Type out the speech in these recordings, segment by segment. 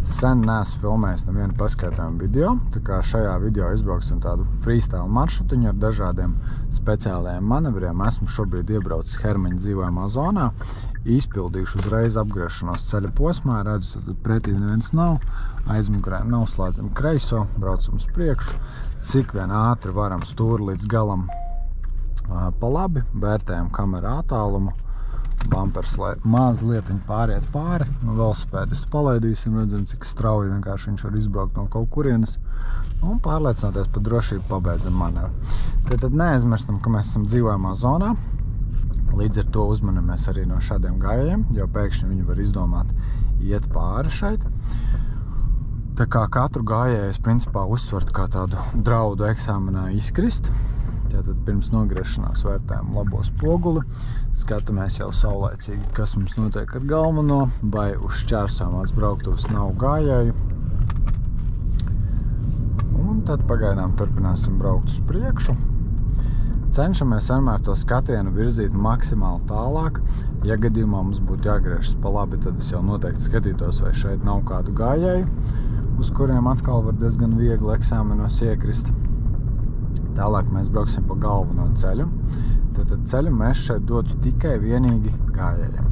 Sen neesmu filmējis nevienu paskaidrojumu video, tā kā šajā video izbrauksim tādu freestyle maršrutiņu ar dažādiem speciālajiem manevriem. Esmu šobrīd iebraucis Hermeņa dzīvojamā zonā, izpildīšu uzreiz apgriešanos ceļa posmā, redzu, tad pretī neviens nav, aizmugurē neuzslēdzam kreiso, braucam uz priekšu, cik vien ātri varam stūri līdz galam pa labi, vērtējam kamerā attālumu, bumpers, lai mazliet pāriet pāri, velosipēdistu palaidīsim, redzam, cik strauji vienkārši viņš var izbraukt no kaut kurienes un pārliecināties par drošību pabeidzam manevru. Tad neaizmirstam, ka mēs esam dzīvojamā zonā, līdz ar to uzmanamies arī no šādiem gājējiem, jo pēkšņi viņi var izdomāt iet pāri šeit. Tā kā katru gājēju es principā uztvertu kā tādu draudu eksāmenā izkrist. Tātad pirms nogriešanās vērtējam labo spoguli, skatāmies jau saulaicīgi, kas mums notiek ar galveno, vai uz šķērsojamās brauktuvas nav gājēju. Un tad pagaidām turpināsim braukt uz priekšu. Cenšamies vienmēr to skatienu virzīt maksimāli tālāk. Ja gadījumā mums būtu jāgriežas pa labi, tad es jau noteikti skatītos, vai šeit nav kādu gājēju, uz kuriem atkal var diezgan viegli eksāmenos iekrist. Tālāk mēs brauksim pa galveno ceļu. Tad ceļu mēs šeit dotu tikai vienīgi gājējiem.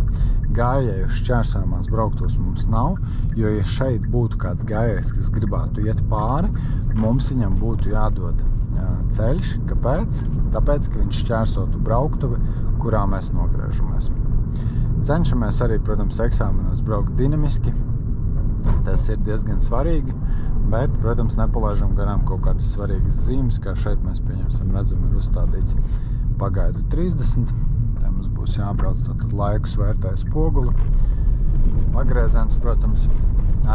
Gājēju šķērsojamās brauktuvas mums nav, jo ja šeit būtu kāds gājējs, kas gribētu iet pāri, mums viņam būtu jādod ceļš. Kāpēc? Tāpēc, ka viņš šķērsotu brauktuvi, kurā mēs nogriežamies. Cenšamies arī, protams, eksāmenos braukt dinamiski. Tas ir diezgan svarīgi. Bet, protams, nepalaižam garām kaut kādas svarīgas zīmes, kā šeit mēs redzam, ir uzstādīts pagaidu 30. Tā mums būs jābrauc tātad laikus vērtēja spoguli. Pagrieziens, protams,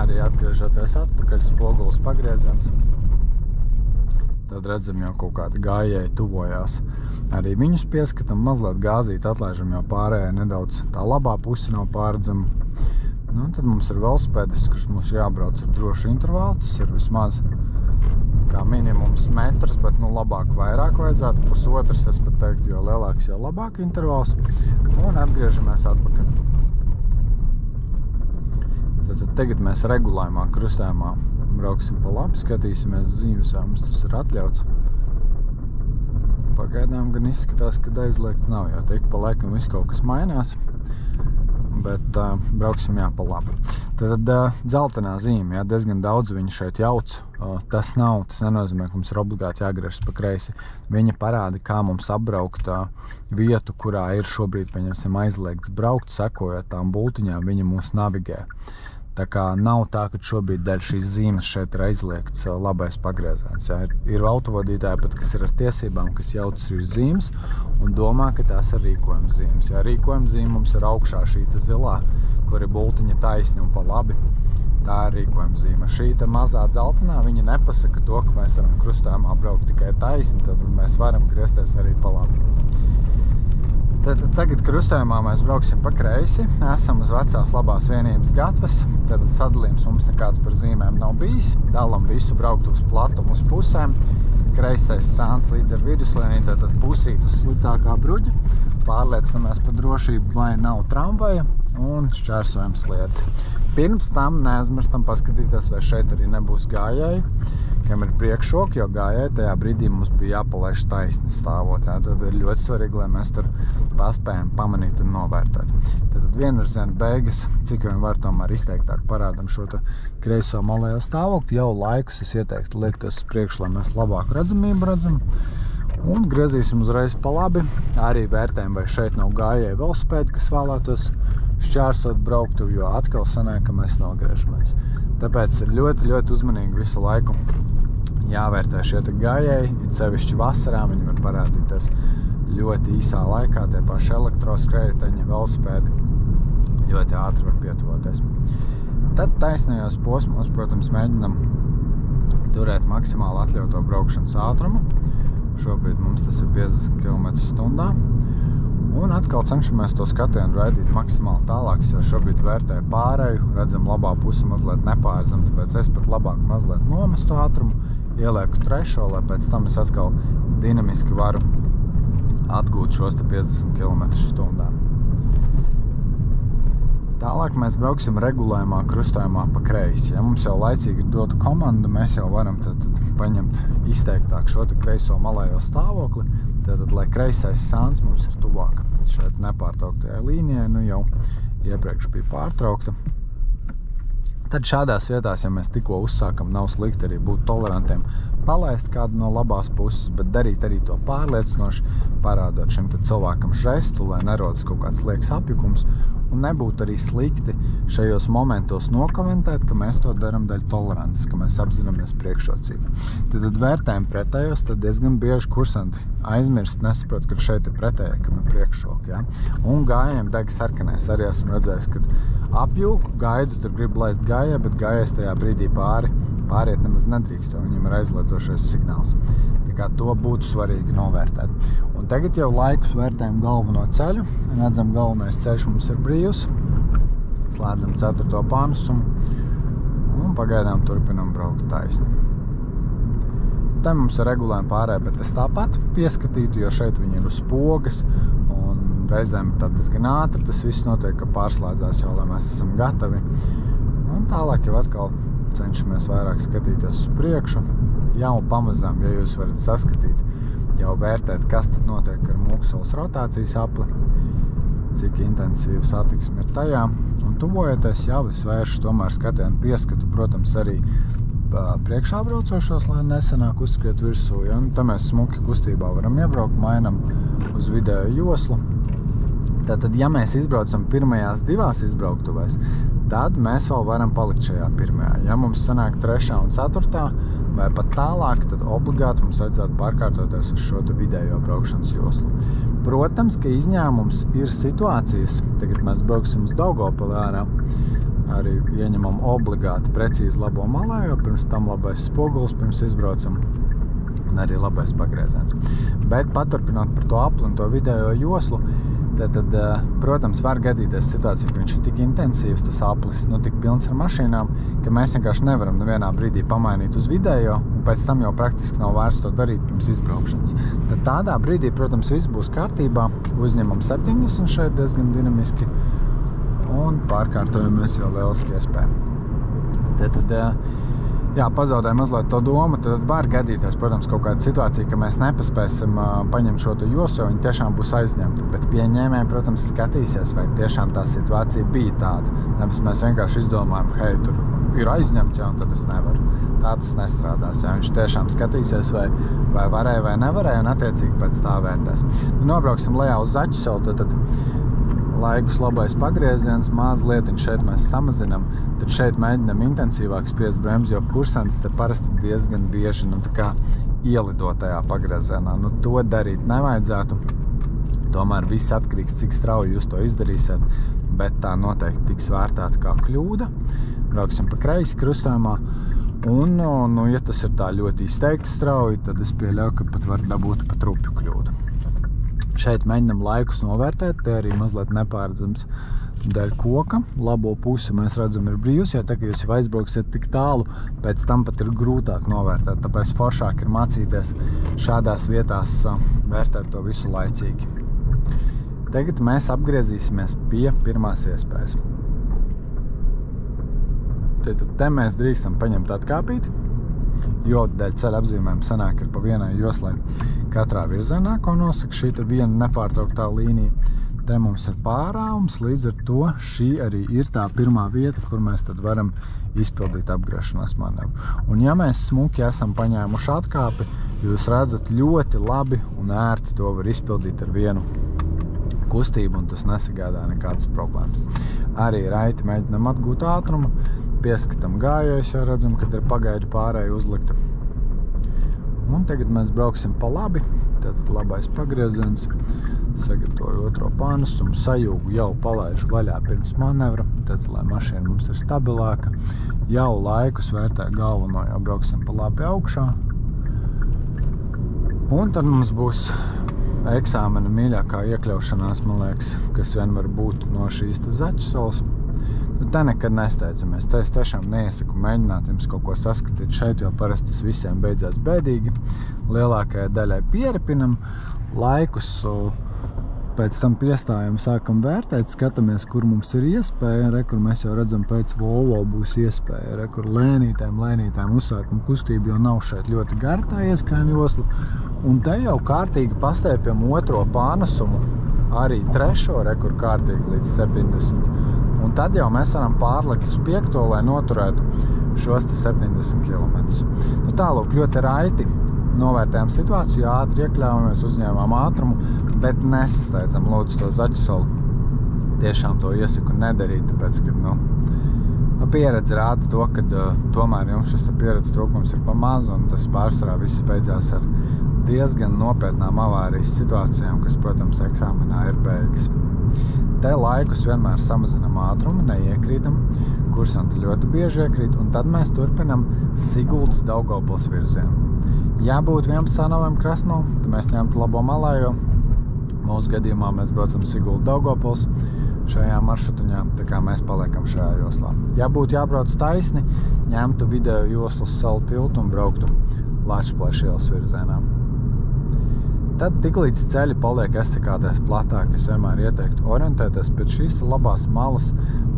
arī atgriežoties atpakaļ, spogulis pagrieziens. Tad redzam jau kaut kādi gājēji tuvojās. Arī viņus pieskatam, mazliet gāzīt atlaižam jau pārējai nedaudz. Tā labā pusi nav pārredzama. Tad mums ir velosipēdists, kurš mums jābrauc ar drošu intervālu. Tas ir vismaz kā minimums metrs, bet labāk vairāk vajadzētu. Pusotrs, es pat teiktu, jo lielāks, jo labāk intervāls. Un atgriežamies atpakaļ. Tad tagad mēs regulējumā, krustējumā brauksim pa labi, skatīsimies zīmes, vai mums tas ir atļauts. Pagaidām gan izskatās, ka aizliegts nav, jo tik pa laikam viss kaut kas mainās. Bet brauksim pa labi. Tad dzeltenā zīme, diezgan daudz viņu šeit jauc. Tas nenozīmē, ka mums ir obligāti jāgriežas pa kreisi. Viņa parāda, kā mums apbraukt vietu, kurā ir šobrīd, aizliegts braukt, sekojot tām bultiņām, viņa mūs navigē. Tā kā nav tā, ka šobrīd dēļ šīs zīmes šeit ir aizliegts labais pagrieziens. Ir autovadītāji pat, kas ir ar tiesībām, kas jauc šīs zīmes un domā, ka tās ir rīkojuma zīmes. Rīkojuma zīme mums ir augšā šī zilā, kur ir bultiņa taisni un pa labi. Tā ir rīkojuma zīme. Šī mazā dzeltenā, viņa nepasaka to, ka mēs varam krustējumā braukt tikai taisni, tad mēs varam griezties arī pa labi. Tagad krustējumā mēs brauksim pa kreisi, esam uz vecās labās vienības gatves, tad sadalījums mums nekāds par zīmēm nav bijis, dalam visu brauktuvas platumu uz pusēm, kreisais sāns līdz ar viduslienī, tad pusīt uz sliktākā bruģa, pārliecinamies par drošību, vai nav tramvaja un šķērsojam sliedes. Pirms tam neaizmirstam paskatīties, vai šeit arī nebūs gājēji, kam ir priekšroka, jo gājēji tajā brīdī mums bija jāpalaiž taisni stāvot. Tad ir ļoti svarīgi, lai mēs tur paspējam pamanīt un novērtēt. Tad vienvirziena beigas, cik vien var tomēr izteiktāk parādam šo kreiso malējo stāvokli. Jau laikus es ieteiktu liekties uz priekšu, lai mēs labāku redzamību redzam. Un griezīsim uzreiz pa labi. Arī vērtējam, vai šeit nav gājēji velosipēdi, kas vēlētos šķērsot brauktuvi, jo atkal sanāk, ka mēs nogriežamies. Tāpēc ir ļoti, ļoti uzmanīgi visu laiku jāvērtē šie gājēji, it sevišķi vasarā, viņi var parādīties ļoti īsā laikā, tie paši elektroskrējēji, velosipēdi ļoti ātri var pietuvoties. Tad taisnajos posmos, protams, mēģinam turēt maksimāli atļauto braukšanas ātrumu. Šobrīd mums tas ir 50 km/h. Un atkal cenšamies to skatienu raidīt maksimāli tālāk, jo šobrīd vērtēju pārēju, redzam labā pusi mazliet nepāredzam, tāpēc es pat labāk mazliet nomestu ātrumu, ielieku trešo, lai pēc tam es atkal dinamiski varu atgūt šos 50 km/h. Tālāk mēs brauksim regulējumā krustojumā pa kreisi. Ja mums jau laicīgi ir dota komanda, mēs jau varam tad paņemt izteiktāk šo te kreiso malējo stāvokli, tad lai kreisais sāns mums ir tuvāk šeit nepārtrauktajai līnijai, nu jau iepriekš bija pārtraukta. Tad šādās vietās, ja mēs tikko uzsākam, nav slikti arī būt tolerantiem, palaist kādu no labās puses, bet darīt arī to pārliecinoši, parādot šim cilvēkam žestu, lai nerodas kaut kāds liekas apjukums, un nebūtu arī slikti šajos momentos nokomentēt, ka mēs to daram daļ tolerances, ka mēs apzināmies priekšrocību. Tad vērtējam pretējos, tad diezgan bieži kursanti aizmirst, nesaprot, ka šeit ir pretējā, ka ir priekšroki, ja? Un gājiem deg sarkanais. Arī esmu redzējis, kad apjūku, gaidu, tur grib laist gājā, bet gājais tajā brīdī pāriet nemaz nedrīkst, jo viņam ir aizliedzošais signāls. Tā kā to būtu svarīgi novērtēt. Un tagad jau laikus vērtējam galveno ceļu. Redzam, galvenais ceļš mums ir brīvs. Slēdzam 4. pārnesumu un pagaidām turpinam braukt taisni. Te mums ir regulējumi pārējā, bet es tāpat pieskatītu, jo šeit viņi ir uz pogas un reizēm tad diezgan ātri tas viss notiek, ka pārslēdzās jau, lai mēs esam gatavi. Un tālāk jau atkal cenšamies vairāk skatīties uz priekšu. Jau pamazām, ja jūs varat saskatīt, jau vērtēt, kas tad notiek ar mūksolas rotācijas apli, cik intensīva satiksme ir tajā. Un tuvojoties jau es vēršu tomēr skatienu pieskatu, protams, arī priekšā braucošos, lai nesanāk uzskriet virsū. Ja? Un tā mēs smuki kustībā varam iebraukt, mainam uz vidējo joslu. Tātad, ja mēs izbraucam pirmajās 2 izbrauktuvēs, tad mēs vēl varam palikt šajā pirmajā. Ja mums sanāk 3. un 4. vai pat tālāk, tad obligāti mums vajadzētu pārkārtoties uz šo vidējo braukšanas joslu. Protams, ka izņēmums ir situācijas. Tagad mēs brauksim uz Daugavpili ārā. Arī ieņemam obligāti precīzi labo malējo, pirms tam labais spogulis, pirms izbraucam, un arī labais pagrieziens. Bet paturpinot par to apli un to vidējo joslu, tad, protams, var gadīties situācija, ka viņš ir tik intensīvs, tas aplis, tik pilns ar mašīnām, ka mēs vienkārši nevaram nevienā brīdī pamainīt uz vidējo, un pēc tam jau praktiski nav vērts to darīt pirms izbraukšanas. Tad tādā brīdī, protams, viss būs kārtībā, uzņemam 70 šeit diezgan dinamiski, un pārkārtojamies jau lieliski iespēja. Tad, jā, pazaudēja mazliet to domu, tad var gadīties, protams, kaut kāda situācija, ka mēs nepaspēsim paņemt šo joslu, jo viņi tiešām būs aizņemti. Bet pieņēmēji, protams, skatīsies, vai tiešām tā situācija bija tāda. Nevis mēs vienkārši izdomājam, hei, tur ir aizņemts, ja, un tad es nevaru. Tā tas nestrādās. Ja. Viņš tiešām skatīsies, vai varēja vai nevarēja, un attiecīgi pēc tā vērtēs. Nobrauksim lejā uz Zaķuselu, tad laikus labais pagrieziens, mazlietiņš šeit mēs samazinam, tad šeit mēģinam intensīvāk spiest bremzi, jo kursanti te parasti diezgan bieži, tā kā ielido tajā pagriezienā. To darīt nevajadzētu. Tomēr viss atkarīgs, cik strauji jūs to izdarīsiet, bet tā noteikti tiks vērtēta kā kļūda. Brauksim pa kreisi krustojumā, un, ja tas ir tā ļoti izteikti strauji, tad es pieļauju, ka pat var dabūt pat rupju kļūdu. Šeit mēģinam laikus novērtēt, te arī mazliet nepārredzams dēļ koka. Labo pusi mēs redzam ir brīvs, jo tā, ka jūs jau aizbrauksiet tik tālu, pēc tam pat ir grūtāk novērtēt, tāpēc foršāk ir mācīties šādās vietās vērtēt to visu laicīgi. Tagad mēs apgriezīsimies pie pirmās iespējas. Te mēs drīkstam paņemt atkāpīt, jo dēļ ceļa apzīmēm sanāk ir pa vienai joslai katrā virzienā, ko nosaka šī viena nepārtrauktā līnija. Te mums ir pārāvums, līdz ar to šī arī ir tā pirmā vieta, kur mēs tad varam izpildīt apgriešanās manevru. Un ja mēs smuki esam paņēmuši atkāpi, jūs redzat ļoti labi un ērti to var izpildīt ar vienu kustību, un tas nesagādā nekādas problēmas. Arī raiti mēģinam atgūt ātrumu, pieskatam gājējus, jo redzam, kad ir pagaidu pārēja uzlikta. Un tagad mēs brauksim pa labi, tātad labais pagrieziens, sagatavoju otro pārnesumu, sajūgu jau palaižu vaļā pirms manevra, tad, lai mašīna mums ir stabilāka, jau laikus vērtē galveno, jau brauksim pa labi augšā. Un tad mums būs eksāmena mīļākā iekļaušanās, man liekas, kas vien var būt no šīs Zaķuselas. Te nekad nesteidzamies. Te es tiešām neiesaku mēģināt jums kaut ko saskatīt šeit, jo parasti tas visiem beidzās bēdīgi. Lielākajai daļai pieripinam, laikus pēc tam piestājam, sākam vērtēt, skatāmies, kur mums ir iespēja, kur mēs jau redzam, pēc Volvo būs iespēja, kur lēnītēm uzsākam kustību, jo nav šeit ļoti gara tā ieskaņa josla, un te jau kārtīgi pastiepjam otro pārnesumu, arī trešo, kur kārtīgi līdz 70, un tad jau mēs varam pārlikt uz 5, lai noturētu šos te 70 km. Nu tālūk, ļoti raiti novērtējām situāciju, ātri iekļāvamies, uzņēmām ātrumu, bet nesasteidzam lūdzu to Zaķusalu. Tiešām to iesaku nedarīt, tāpēc, ka pieredze rāda to, ka tomēr jums šis pieredzes trūkums ir pa maz, un tas pārsvarā viss beidzās ar diezgan nopietnām avārijas situācijām, kas, protams, eksāmenā ir beigas. Te laikus vienmēr samazinam ātrumu, neiekrītam, kursanti ļoti bieži iekrīt, un tad mēs turpinam Siguldas Daugavpils virzienu. Ja būtu 11. novembra Krasnava, tad mēs ņemtu labo malējo. Mūsu gadījumā mēs braucam Sigulda Daugavpils šajā maršrutiņā, tā kā mēs paliekam šajā joslā. Ja būtu jābrauc taisni, ņemtu video joslu uz Salu tiltu un brauktu Lačplēša ielas virzienā. Tad tiklīdz ceļi paliek estakādēs platāk, es vienmēr ieteiktu orientēties pēc šīs labās malas,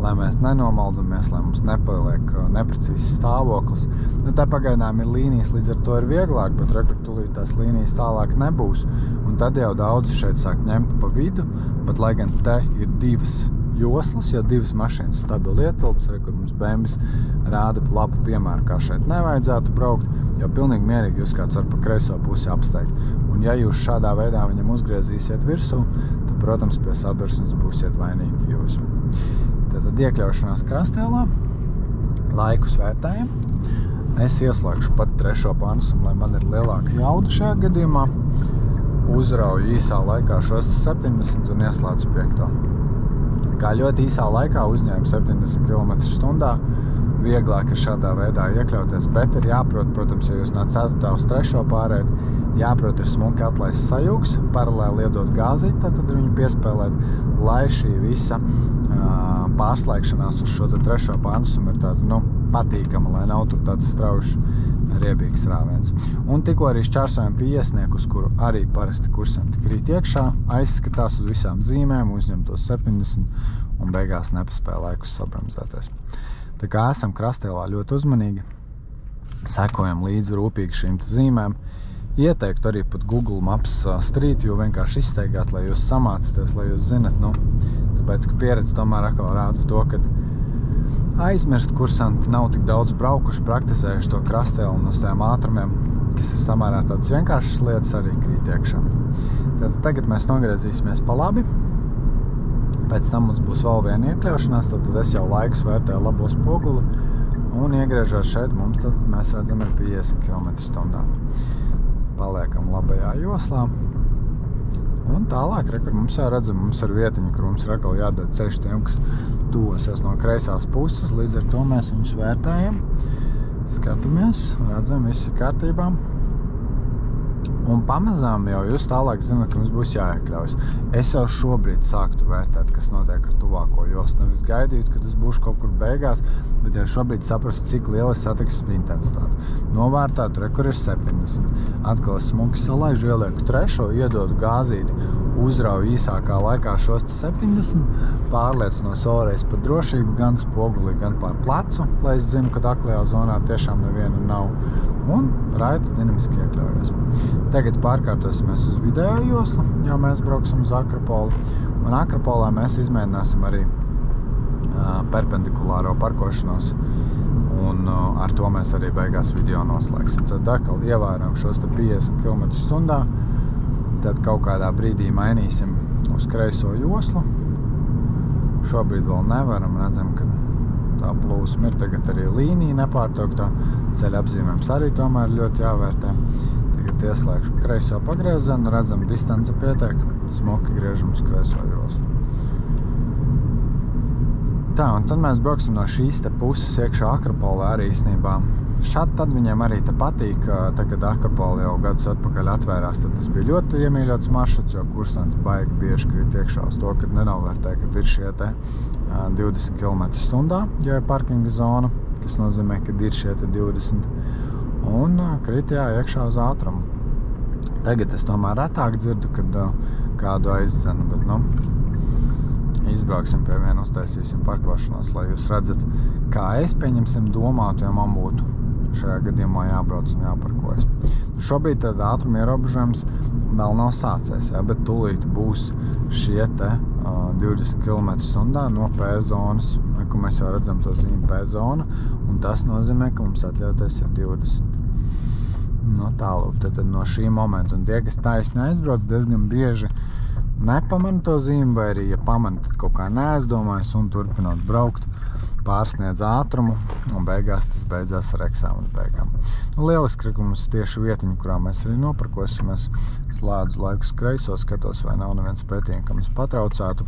lai mēs nenomaldamies, lai mums nepaliek neprecīzs stāvoklis. Nu, te pagaidām ir līnijas, līdz ar to ir vieglāk, bet rekurtulīt tās līnijas tālāk nebūs. Un tad jau daudzi šeit sāk ņemt pa vidu, bet lai gan te ir divas joslas, jo divas mašīnas stabili ietilps, kur mums Bembis rāda labu piemēru, kā šeit nevajadzētu braukt, jo pilnīgi mierīgi jūs kāds var pa kreiso pusi apsteigt. Un ja jūs šādā veidā viņam uzgriezīsiet virsū, tad, protams, pie sadursmes būsiet vainīgi jūs. Tad iekļaušanās Krastēlā, laikus vērtējam. Es ieslēgšu pat trešo pārnesumu, lai man ir lielāka jauda šajā gadījumā. Uzrauju īsā laikā šos 70 un ieslēdzu 5. Kā ļoti īsā laikā uzņēmu 70 km/h, vieglāk ir šādā veidā iekļauties, bet ir jāprot, protams, ja jūs no 4. uz 3. pārējat, jāprot ir smuki atlaist sajūgs, paralēli iedot gāzīt, tad viņu piespēlēt, lai šī visa pārslēgšanās uz šo 3. pārnesumu ir tāda, patīkama, lai nav tur tāds straušs riebīgs rāviens. Un tikko arī šķērsojam pie iesnieku, uz kuru arī parasti kursanti krīt iekšā, aizskatās uz visām zīmēm, uzņem tos 70 un beigās nepaspēja laikus sabramzēties. Tā kā esam Krastēlā ļoti uzmanīgi, sekojam līdzi rūpīgi šīm zīmēm, ieteiktu arī pat Google Maps Street View vienkārši izsteigāt, lai jūs samācaties, lai jūs zinat, tāpēc, ka pieredze tomēr atkal rāda to, ka aizmirst kursanti nav tik daudz braukuši, praktizējuši to Krastēlu un uz tiem ātrumiem, kas ir samērā tādas vienkāršas lietas, arī krīt iekšā. Tad tagad mēs nogriezīsimies pa labi, pēc tam mums būs vēl viena iekļaušanās, tad es jau laikus vērtēju labo spoguli un iegriežos šeit, mums tad mēs redzam ir 50 km/h. Paliekam labajā joslā. Un tālāk, kur mums jau redzam, mums ir vietiņa, kur mums ir atkal jādod ceļš tiem, kas tuvosies no kreisās puses, līdz ar to mēs viņus vērtējam, skatāmies, redzam, viss ir kārtībā. Un pamazām jau jūs tālāk zināt, ka mums būs jāiekļaujas. Es jau šobrīd sāktu vērtēt, kas notiek ar tuvāko joslu. Nevis gaidīt, kad es būšu kaut kur beigās, bet jau šobrīd saprastu, cik liela ir satiksmes intensitāte. Novērtētu, kur ir 70. Atkal es smuki salaižu, ielieku 3, iedodu gāzīti, uzrauju īsākā laikā šos 70, pārliecinos vēlreiz par drošību, gan spoguli, gan pār plecu, lai es zinu, ka aklajā zonā tiešām neviena nav. Un raiti dinamiski iekļaujos. Tagad pārkārtosimies uz video joslu, jo mēs brauksim uz Akropoli. Un Akropolā mēs izmēģināsim arī perpendikulāro parkošanos. Un ar to mēs arī beigās video noslēgsim. Tad atkal ievērojam šos 50 km/h. Tad kaut kādā brīdī mainīsim uz kreiso joslu. Šobrīd vēl nevaram, redzam, ka tā plūsma ir. Tagad arī līnija nepārtrauktā. Ceļa apzīmējums arī tomēr ļoti jāvērtē. Tagad ieslēgšu kreiso pagriezienu, redzam, distance pietiek, smuki griežam uz kreiso joslu. Tā, un tad mēs brauksim no šīs te puses iekšā Akropolā arī īstenībā. Šad tad viņiem arī te patīk, kad Akropola jau gadus atpakaļ atvērās, tad tas bija ļoti iemīļots maršruts, jo kursanti baigi bieži krīt iekšā uz to, kad nenovērtē, kad ir šie te 20 km/h, jo ir parkinga zona, kas nozīmē, ka ir šie te 20, un krīt iekšā uz ātrumu. Tagad es tomēr retāk dzirdu, kad kādu aizdzenu, bet, izbrauksim pie viena, uztaisīsim parkošanos, lai jūs redzat, kā es, pieņemsim, domātu, ja man būtu šajā gadījumā jābrauc un jāparkojas. Šobrīd tad ātruma ierobežojums vēl nav sācies, bet tūlīt būs šie te 20 km/h no P zonas, ko mēs jau redzam to zīmi P zona, un tas nozīmē, ka mums atļautais ir 20. Tālūk, tad no šī momenta, un tie, kas taisni aizbrauc, diezgan bieži nepamana to zīmi, vai arī, ja pamana, tad kaut kā neaizdomājas un turpinot braukt, pārsniedz ātrumu, un beigās tas beidzās ar eksāmenu beigām. Lieliski, ka mums ir tieši vietiņa, kurā mēs arī noparkosimies. Slēdzu laikus kreiso, skatos, vai nav neviens pretīm, ka mums patraucētu.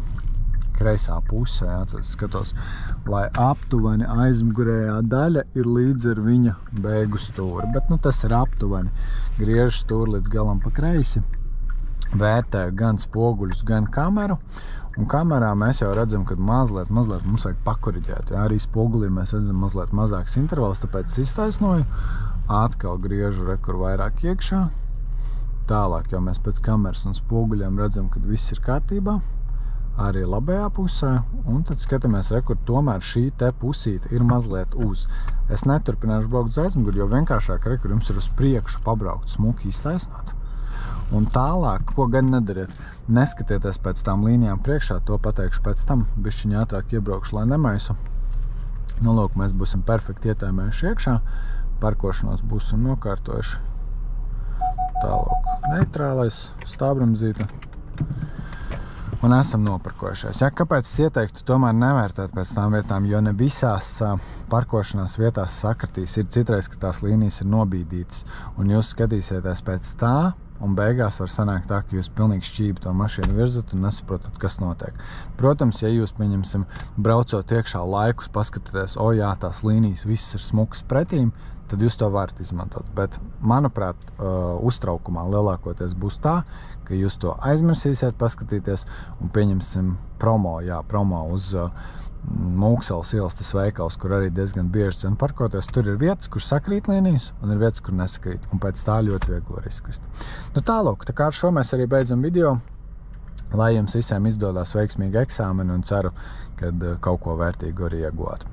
Kreisā pusē, tad skatos, lai aptuveni aizmugurējā daļa ir līdz ar viņa beigu stūri. Bet, tas ir aptuveni. Griežu stūri līdz galam pa kreisi. Vērtēju gan spoguļus, gan kameru. Un kamerā mēs jau redzam, ka mazliet mums vajag pakoriģēt. Arī spogulī mēs redzam mazliet mazāks intervals, tāpēc iztaisnoju. Atkal griežu rekur vairāk iekšā. Tālāk jau mēs pēc kameras un spoguļiem redzam, ka viss ir kārtībā. Arī labajā pusē, un tad skatāmies, rekur, tomēr šī te pusīte ir mazliet uz. Es neturpināšu braukt uz aizmuguri, jo vienkāršāk, rekur, jums ir uz priekšu pabraukt, smuki iztaisnot. Un tālāk, ko gan nedariet, neskatieties pēc tām līnijām priekšā, to pateikšu pēc tam, bišķiņi ātrāk iebraukšu, lai nemaisu. Lūk, mēs būsim perfekti ietēmējuši iekšā, parkošanos būsim nokārtojuši. Tālāk, neitrālais, stāvramzīte. Un esam noparkojušies. Kāpēc es ieteiktu tomēr nevērtēt pēc tām vietām, jo ne visās parkošanās vietās sakritīs. Ir citreiz, ka tās līnijas ir nobīdītas, un jūs skatīsieties pēc tā, un beigās var sanākt tā, ka jūs pilnīgi šķībi to mašīnu virzat un nesaprotat, kas notiek. Protams, ja jūs, pieņemsim, braucot iekšā laikus, paskatāties, jā, tās līnijas viss ir smukas pretīm, tad jūs to varat izmantot. Bet, manuprāt, uztraukumā lielākoties būs tā, ka jūs to aizmirsīsiet paskatīties un pieņemsim promo uz Mūkseles ielas tas veikals, kur arī diezgan bieži cen parkoties. Tur ir vietas, kur sakrīt līnijas un ir vietas, kur nesakrīt. Un pēc tā ļoti viegli var izkrist. Tālūk, tā kā ar šo mēs arī beidzam video. Lai jums visiem izdodās veiksmīgi eksāmeni un ceru, kad kaut ko vērtīgu arī iegūt.